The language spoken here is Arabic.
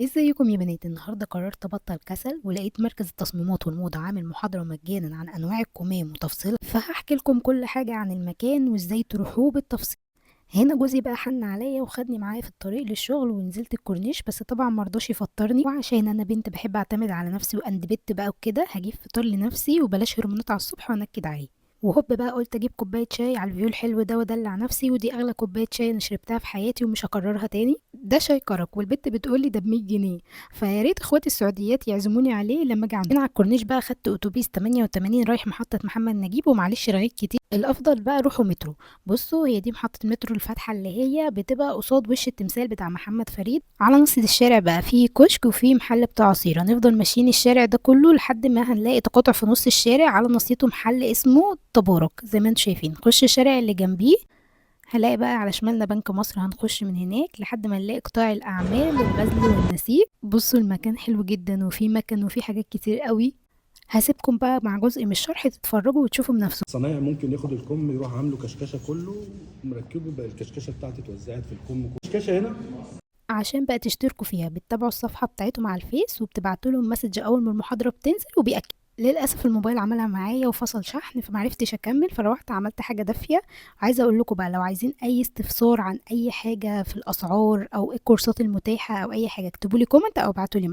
ازيكم يا بنات؟ النهارده قررت ابطل كسل، ولقيت مركز التصميمات والموضه عامل محاضره مجانا عن انواع الكمام وتفصيلها، فهحكي لكم كل حاجه عن المكان وازاي تروحوه بالتفصيل. هنا جوزي بقى حن عليا وخدني معايا في الطريق للشغل ونزلت الكورنيش، بس طبعا مرضاش يفطرني، وعشان انا بنت بحب اعتمد على نفسي واند بت بقى وكده هجيب فطار لنفسي وبلاش هرمونات على الصبح وانكد عليه. وهوب بقى قلت اجيب كوبايه شاي على الفيو الحلو ده وادلع نفسي، ودي اغلى كوبايه شاي انا شربتها في حياتي ومش هكررها تاني. ده شاي كرك والبت بتقولي ده ب100 جنيه، فيا ريت اخواتي السعوديات يعزموني عليه لما اجي عندنا على الكورنيش. بقى خدت اتوبيس 88 رايح محطه محمد نجيب، ومعلش رغيت كتير، الافضل بقى روحوا مترو. بصوا، هي دي محطه المترو الفاتحه اللي هي بتبقى قصاد وش التمثال بتاع محمد فريد. على نص الشارع بقى فيه كشك وفيه محل بتاع عصير، هنفضل ماشيين الشارع ده كله لحد ما هنلاقي تقاطع في نص الشارع على نصيته محل اسمه تبارك زي ما انتم شايفين. خش الشارع اللي جنبيه هنلاقي بقى على شمالنا بنك مصر، هنخش من هناك لحد ما نلاقي قطاع الأعمال الغزل والنسيج. بصوا المكان حلو جدا وفيه مكان وفيه حاجات كتير قوي. هسيبكم بقى مع جزء من الشرح تتفرجوا وتشوفوا بنفسكم. صنايعي ممكن ياخد الكم يروح عامله كشكشه كله مركبه، بقى الكشكشه بتاعتي اتوزعت في الكم. كشكشه هنا عشان بقى تشتركوا فيها بتتابعوا الصفحة بتاعتهم على الفيس وبتبعتوا لهم مسج أول ما المحاضرة بتنزل وبيأكد. للأسف الموبايل عملها معايا وفصل شحن فمعرفتش أكمل، فروحت عملت حاجة دافية. عايزة أقول لكم بقى لو عايزين أي استفسار عن أي حاجة في الأسعار أو إيه الكورسات المتاحة أو أي حاجة اكتبوا لي كومنت أو ابعتوا لي مسج.